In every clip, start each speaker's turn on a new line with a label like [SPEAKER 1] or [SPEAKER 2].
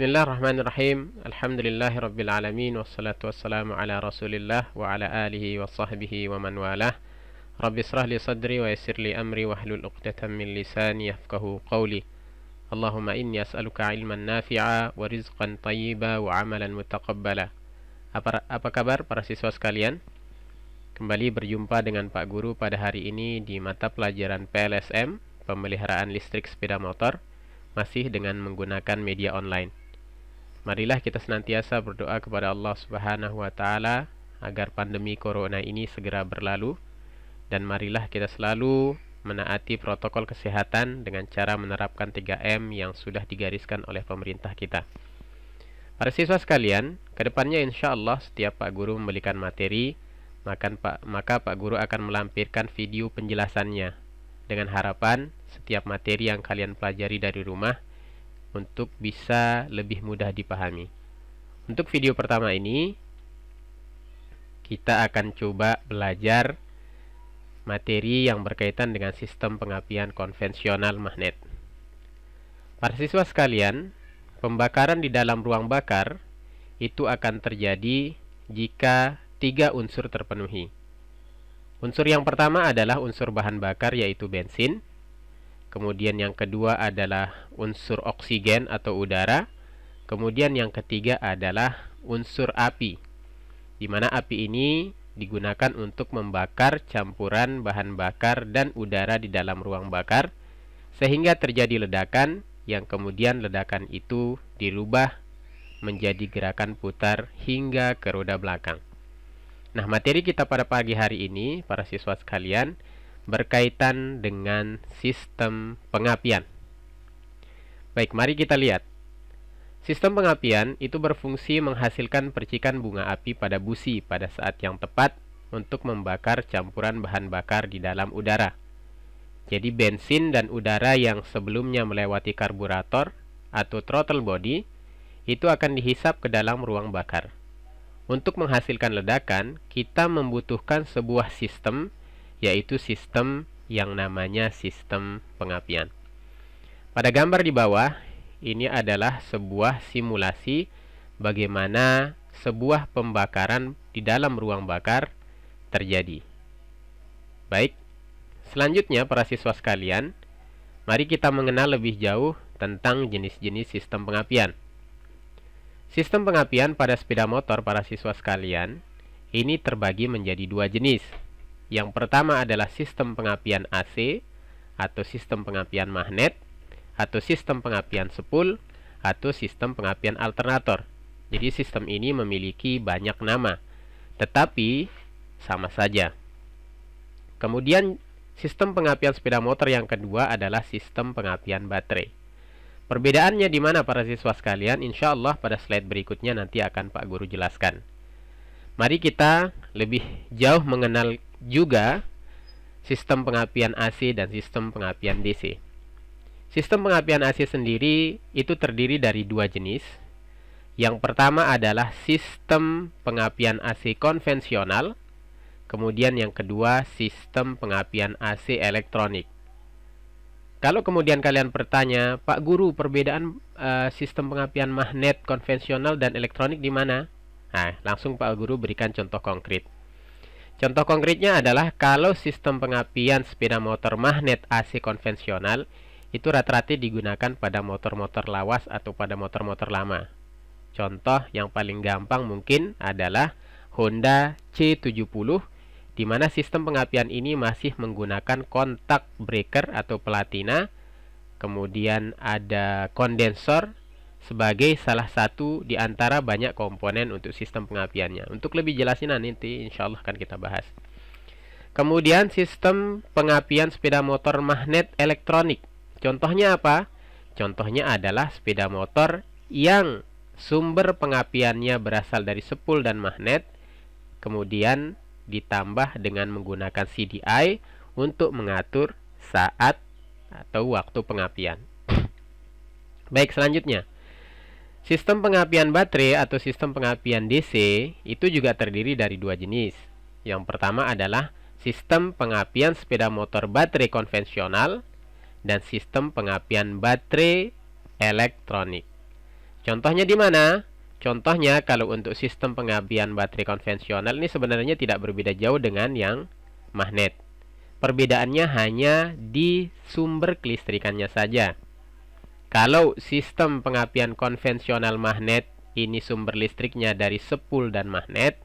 [SPEAKER 1] Bismillahirrahmanirrahim. Alhamdulillahirrabbilalamin. Wassalatu wassalamu ala rasulillah wa ala alihi wa sahbihi wa man walah. Rabbi israh li sadri wa yassir li amri wahlul uqdatan min lisani yafqahu qawli. Allahumma inni as'aluka ilman nafi'a wa rizqan tayyiba wa amalan mutaqabbala. Apa kabar para siswa sekalian? Kembali berjumpa dengan Pak Guru pada hari ini di mata pelajaran PLSM, Pemeliharaan Listrik Sepeda Motor, masih dengan menggunakan media online. Marilah kita senantiasa berdoa kepada Allah Subhanahu wa Ta'ala agar pandemi corona ini segera berlalu, dan marilah kita selalu menaati protokol kesehatan dengan cara menerapkan 3M yang sudah digariskan oleh pemerintah kita. Para siswa sekalian, kedepannya insya Allah setiap Pak Guru memberikan materi, maka Pak Guru akan melampirkan video penjelasannya, dengan harapan setiap materi yang kalian pelajari dari rumah untuk bisa lebih mudah dipahami. Untuk video pertama ini, kita akan coba belajar materi yang berkaitan dengan sistem pengapian konvensional magnet. Para siswa sekalian, pembakaran di dalam ruang bakar itu akan terjadi jika 3 unsur terpenuhi. Unsur yang pertama adalah unsur bahan bakar, yaitu bensin. Kemudian yang kedua adalah unsur oksigen atau udara. Kemudian yang ketiga adalah unsur api, di mana api ini digunakan untuk membakar campuran bahan bakar dan udara di dalam ruang bakar, sehingga terjadi ledakan yang kemudian ledakan itu dirubah menjadi gerakan putar hingga ke roda belakang. Nah, materi kita pada pagi hari ini, para siswa sekalian, berkaitan dengan sistem pengapian. Baik, mari kita lihat. Sistem pengapian itu berfungsi menghasilkan percikan bunga api pada busi pada saat yang tepat untuk membakar campuran bahan bakar di dalam udara. Jadi bensin dan udara yang sebelumnya melewati karburator atau throttle body itu akan dihisap ke dalam ruang bakar. Untuk menghasilkan ledakan, kita membutuhkan sebuah sistem, yaitu sistem yang namanya sistem pengapian. Pada gambar di bawah, ini adalah sebuah simulasi bagaimana sebuah pembakaran di dalam ruang bakar terjadi. Baik, selanjutnya para siswa sekalian, mari kita mengenal lebih jauh tentang jenis-jenis sistem pengapian. Sistem pengapian pada sepeda motor para siswa sekalian, ini terbagi menjadi 2 jenis. Yang pertama adalah sistem pengapian AC atau sistem pengapian magnet, atau sistem pengapian spool, atau sistem pengapian alternator. Jadi sistem ini memiliki banyak nama, tetapi sama saja. Kemudian sistem pengapian sepeda motor yang kedua adalah sistem pengapian baterai. Perbedaannya di mana para siswa sekalian? Insya Allah pada slide berikutnya nanti akan Pak Guru jelaskan. Mari kita lebih jauh mengenal juga sistem pengapian AC dan sistem pengapian DC. Sistem pengapian AC sendiri itu terdiri dari 2 jenis. Yang pertama adalah sistem pengapian AC konvensional. Kemudian yang kedua sistem pengapian AC elektronik. Kalau kemudian kalian bertanya, Pak Guru, perbedaan sistem pengapian magnet konvensional dan elektronik di mana? Nah, langsung Pak Guru berikan contoh konkret. Contoh konkretnya adalah kalau sistem pengapian sepeda motor magnet AC konvensional itu rata-rata digunakan pada motor-motor lawas atau pada motor-motor lama. Contoh yang paling gampang mungkin adalah Honda C70, di mana sistem pengapian ini masih menggunakan kontak breaker atau platina, kemudian ada kondensor sebagai salah satu di antara banyak komponen untuk sistem pengapiannya. Untuk lebih jelasnya nanti insya Allah akan kita bahas. Kemudian sistem pengapian sepeda motor magnet elektronik. Contohnya apa? Contohnya adalah sepeda motor yang sumber pengapiannya berasal dari spool dan magnet, kemudian ditambah dengan menggunakan CDI untuk mengatur saat atau waktu pengapian. Baik, selanjutnya sistem pengapian baterai atau sistem pengapian DC itu juga terdiri dari 2 jenis. Yang pertama adalah sistem pengapian sepeda motor baterai konvensional dan sistem pengapian baterai elektronik. Contohnya di mana? Contohnya kalau untuk sistem pengapian baterai konvensional ini sebenarnya tidak berbeda jauh dengan yang magnet. Perbedaannya hanya di sumber kelistrikannya saja. Kalau sistem pengapian konvensional magnet ini sumber listriknya dari sepul dan magnet,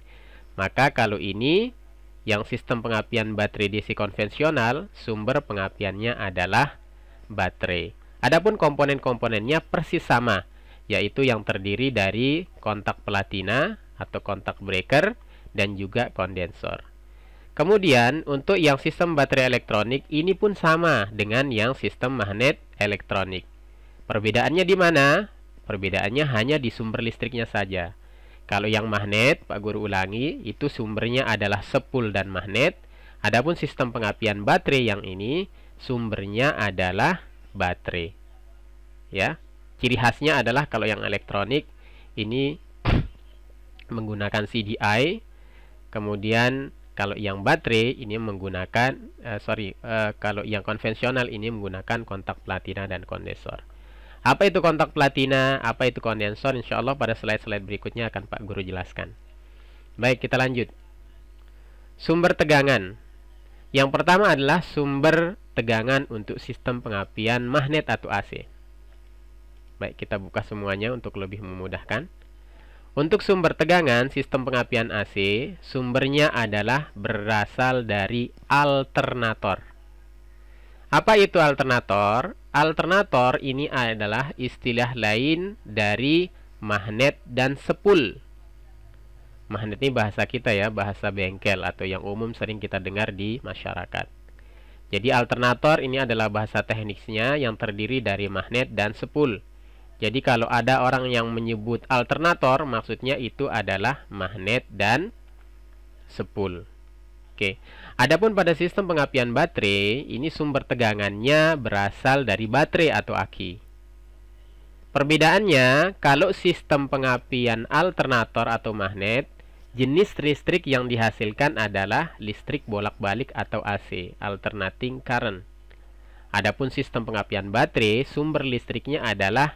[SPEAKER 1] maka kalau ini yang sistem pengapian baterai DC konvensional, sumber pengapiannya adalah baterai. Adapun komponen-komponennya persis sama, yaitu yang terdiri dari kontak platina atau kontak breaker dan juga kondensor. Kemudian untuk yang sistem baterai elektronik ini pun sama dengan yang sistem magnet elektronik. Perbedaannya di mana? Perbedaannya hanya di sumber listriknya saja. Kalau yang magnet, Pak Guru ulangi, itu sumbernya adalah sepul dan magnet. Adapun sistem pengapian baterai yang ini sumbernya adalah baterai. Ya. Ciri khasnya adalah kalau yang elektronik ini menggunakan CDI, kemudian kalau yang baterai ini menggunakan kalau yang konvensional ini menggunakan kontak platina dan kondensor. Apa itu kontak platina, apa itu kondensor? Insya Allah pada slide-slide berikutnya akan Pak Guru jelaskan. Baik, kita lanjut. Sumber tegangan. Yang pertama adalah sumber tegangan untuk sistem pengapian magnet atau AC. Baik, kita buka semuanya untuk lebih memudahkan. Untuk sumber tegangan sistem pengapian AC, sumbernya adalah berasal dari alternator. Apa itu alternator? Alternator ini adalah istilah lain dari magnet dan sepul. Magnet ini bahasa kita ya, bahasa bengkel atau yang umum sering kita dengar di masyarakat. Jadi alternator ini adalah bahasa teknisnya yang terdiri dari magnet dan sepul. Jadi kalau ada orang yang menyebut alternator, maksudnya itu adalah magnet dan sepul. Oke. Adapun pada sistem pengapian baterai, ini sumber tegangannya berasal dari baterai atau aki. Perbedaannya, kalau sistem pengapian alternator atau magnet, jenis listrik yang dihasilkan adalah listrik bolak-balik atau AC, alternating current. Adapun sistem pengapian baterai, sumber listriknya adalah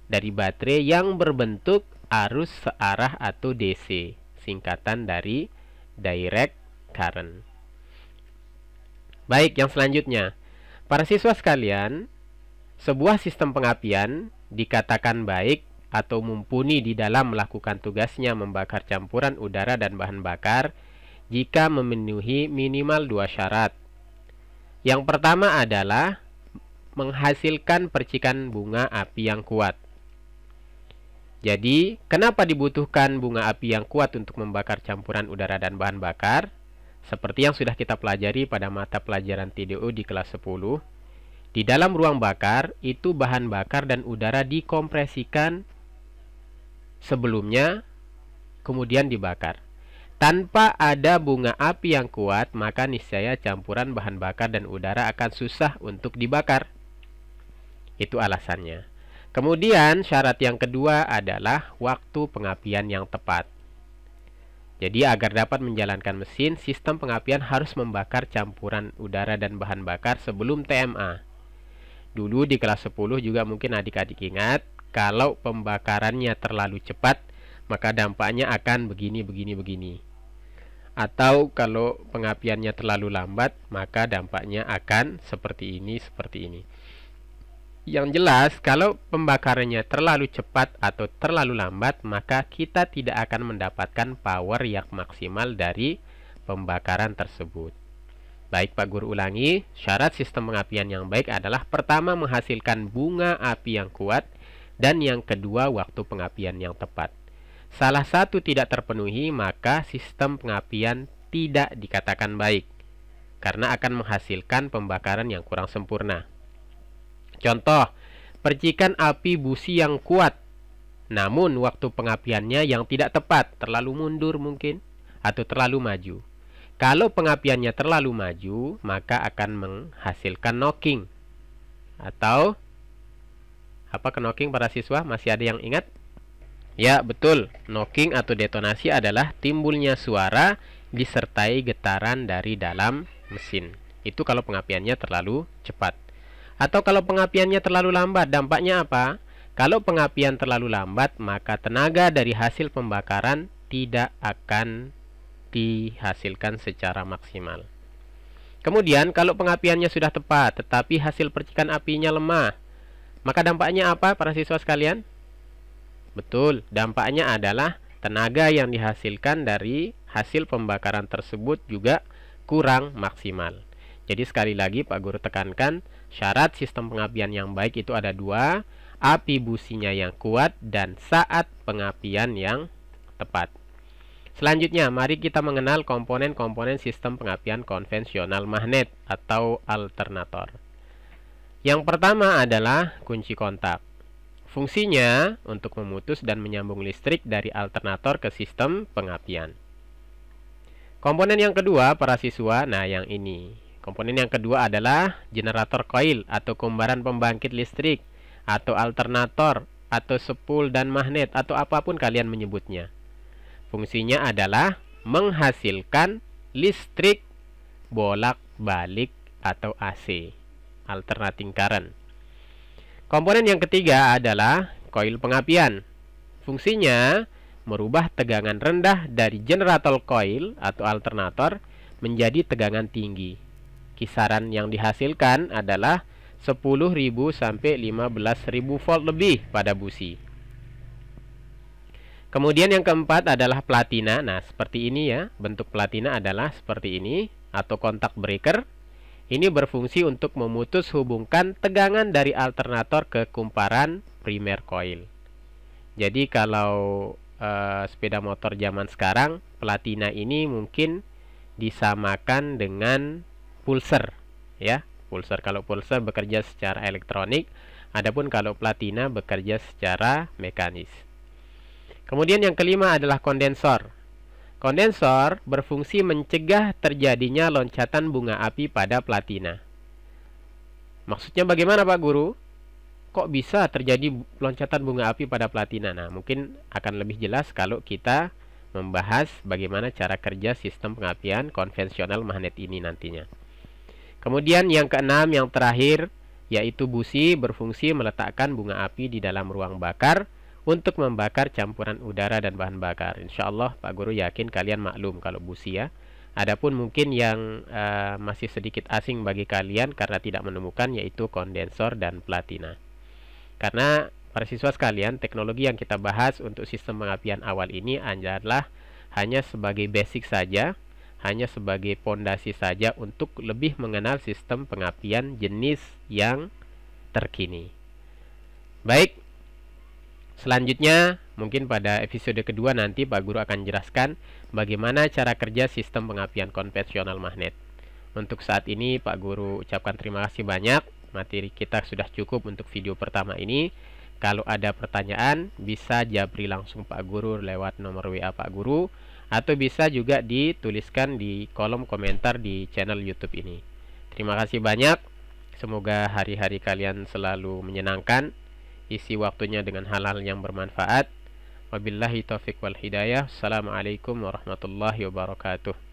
[SPEAKER 1] dari baterai yang berbentuk arus searah atau DC, singkatan dari direct current. Baik, yang selanjutnya. Para siswa sekalian, sebuah sistem pengapian dikatakan baik atau mumpuni di dalam melakukan tugasnya membakar campuran udara dan bahan bakar jika memenuhi minimal 2 syarat. Yang pertama adalah menghasilkan percikan bunga api yang kuat. Jadi, kenapa dibutuhkan bunga api yang kuat untuk membakar campuran udara dan bahan bakar? Seperti yang sudah kita pelajari pada mata pelajaran TDO di kelas 10, di dalam ruang bakar, itu bahan bakar dan udara dikompresikan sebelumnya, kemudian dibakar. Tanpa ada bunga api yang kuat, maka niscaya campuran bahan bakar dan udara akan susah untuk dibakar. Itu alasannya. Kemudian syarat yang kedua adalah waktu pengapian yang tepat. Jadi agar dapat menjalankan mesin, sistem pengapian harus membakar campuran udara dan bahan bakar sebelum TMA. Dulu di kelas 10 juga mungkin adik-adik ingat, kalau pembakarannya terlalu cepat, maka dampaknya akan begini. Atau kalau pengapiannya terlalu lambat, maka dampaknya akan seperti ini. Yang jelas, kalau pembakarannya terlalu cepat atau terlalu lambat, maka kita tidak akan mendapatkan power yang maksimal dari pembakaran tersebut. Baik, Pak Guru ulangi, syarat sistem pengapian yang baik adalah pertama menghasilkan bunga api yang kuat, dan yang kedua waktu pengapian yang tepat. Salah satu tidak terpenuhi, maka sistem pengapian tidak dikatakan baik, karena akan menghasilkan pembakaran yang kurang sempurna. Contoh, percikan api busi yang kuat, namun waktu pengapiannya yang tidak tepat, terlalu mundur mungkin, atau terlalu maju. Kalau pengapiannya terlalu maju, maka akan menghasilkan knocking. Atau, apa knocking para siswa? Masih ada yang ingat? Ya, betul. Knocking atau detonasi adalah timbulnya suara disertai getaran dari dalam mesin. Itu kalau pengapiannya terlalu cepat. Atau kalau pengapiannya terlalu lambat, dampaknya apa? Kalau pengapian terlalu lambat, maka tenaga dari hasil pembakaran tidak akan dihasilkan secara maksimal. Kemudian, kalau pengapiannya sudah tepat, tetapi hasil percikan apinya lemah, maka dampaknya apa para siswa sekalian? Betul, dampaknya adalah tenaga yang dihasilkan dari hasil pembakaran tersebut juga kurang maksimal. Jadi sekali lagi Pak Guru tekankan, syarat sistem pengapian yang baik itu ada dua, api businya yang kuat dan saat pengapian yang tepat. Selanjutnya, mari kita mengenal komponen-komponen sistem pengapian konvensional magnet atau alternator. Yang pertama adalah kunci kontak. Fungsinya untuk memutus dan menyambung listrik dari alternator ke sistem pengapian. Komponen yang kedua, para siswa, nah yang ini. Komponen yang kedua adalah generator koil atau kumparan pembangkit listrik, atau alternator, atau spool dan magnet, atau apapun kalian menyebutnya. Fungsinya adalah menghasilkan listrik bolak-balik atau AC, alternating current. Komponen yang ketiga adalah koil pengapian. Fungsinya merubah tegangan rendah dari generator koil atau alternator menjadi tegangan tinggi. Kisaran yang dihasilkan adalah 10.000 sampai 15.000 volt lebih pada busi. Kemudian yang keempat adalah platina. Nah, seperti ini ya. Bentuk platina adalah seperti ini atau kontak breaker. Ini berfungsi untuk memutus hubungkan tegangan dari alternator ke kumparan primer coil. Jadi kalau sepeda motor zaman sekarang, platina ini mungkin disamakan dengan pulser, ya. Pulser, kalau pulser bekerja secara elektronik, adapun kalau platina bekerja secara mekanis. Kemudian yang kelima adalah kondensor. Kondensor berfungsi mencegah terjadinya loncatan bunga api pada platina. Maksudnya bagaimana Pak Guru? Kok bisa terjadi loncatan bunga api pada platina? Nah, mungkin akan lebih jelas kalau kita membahas bagaimana cara kerja sistem pengapian konvensional magnet ini nantinya. Kemudian yang keenam, yang terakhir, yaitu busi berfungsi meletakkan bunga api di dalam ruang bakar untuk membakar campuran udara dan bahan bakar. Insya Allah Pak Guru yakin kalian maklum kalau busi ya. Adapun mungkin yang masih sedikit asing bagi kalian karena tidak menemukan, yaitu kondensor dan platina. Karena para siswa sekalian, teknologi yang kita bahas untuk sistem pengapian awal ini adalah hanya sebagai basic saja, hanya sebagai pondasi saja untuk lebih mengenal sistem pengapian jenis yang terkini. Baik, selanjutnya, mungkin pada episode kedua nanti Pak Guru akan jelaskan bagaimana cara kerja sistem pengapian konvensional magnet. Untuk saat ini Pak Guru ucapkan terima kasih banyak. Materi kita sudah cukup untuk video pertama ini. Kalau ada pertanyaan, bisa japri langsung Pak Guru lewat nomor WA Pak Guru, atau bisa juga dituliskan di kolom komentar di channel YouTube ini. Terima kasih banyak. Semoga hari-hari kalian selalu menyenangkan. Isi waktunya dengan hal-hal yang bermanfaat. Wabillahi taufiq wal hidayah. Assalamualaikum warahmatullahi wabarakatuh.